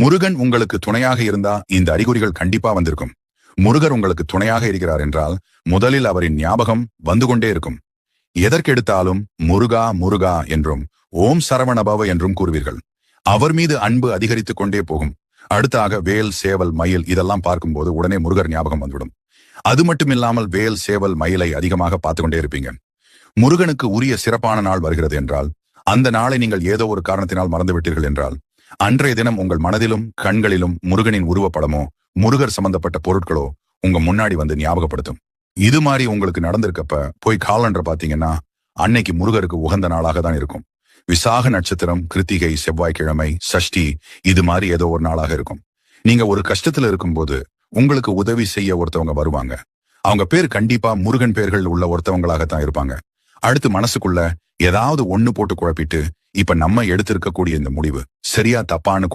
முருகன் உங்களுக்கு துணையாக இருந்தா இந்த அறிகுறிகள் கண்டிப்பா வந்திருக்கும். முருகர் உங்களுக்கு துணையாக இருக்கிறார் என்றால் முதலில் அவரின் ஞாபகம் வந்து கொண்டே இருக்கும். எதற்கெடுத்தாலும் முருகா முருகா என்றும் ஓம் சரவணபவ என்றும் கூறுவீர்கள். அவர் மீது அன்பு அதிகரித்துக் கொண்டே போகும். அடுத்தாக வேல் சேவல் மயில் இதெல்லாம் பார்க்கும்போது உடனே முருகர் ஞாபகம் வந்துவிடும். அது மட்டுமில்லாமல் வேல் சேவல் மயிலை அதிகமாக பார்த்து கொண்டே இருப்பீங்க. முருகனுக்கு உரிய சிறப்பான நாள் வருகிறது என்றால், அந்த நாளை நீங்கள் ஏதோ ஒரு காரணத்தினால் மறந்துவிட்டீர்கள் என்றால், அன்றைய தினம் உங்கள் மனதிலும் கண்களிலும் முருகனின் உருவப்படமோ முருகர் சம்பந்தப்பட்ட பொருட்களோ உங்க முன்னாடி வந்து ஞாபகப்படுத்தும். இது மாதிரி உங்களுக்கு நடந்திருக்கப்ப போய் காலண்டர் பாத்தீங்கன்னா அன்னைக்கு முருகருக்கு உகந்த நாளாக தான் இருக்கும். விசாக நட்சத்திரம், கிருத்திகை, செவ்வாய்க்கிழமை, சஷ்டி இது மாதிரி ஏதோ ஒரு நாளாக இருக்கும். நீங்க ஒரு கஷ்டத்துல இருக்கும்போது உங்களுக்கு உதவி செய்ய ஒருத்தவங்க வருவாங்க. அவங்க பேர் கண்டிப்பா முருகன் பேர்கள் உள்ள ஒருத்தவங்களாகத்தான் இருப்பாங்க. அடுத்து மனசுக்குள்ள ஏதாவது ஒண்ணு போட்டு குழப்பிட்டு இப்ப நம்ம எடுத்திருக்கக்கூடிய இந்த முடிவு சரியா தப்பான்னு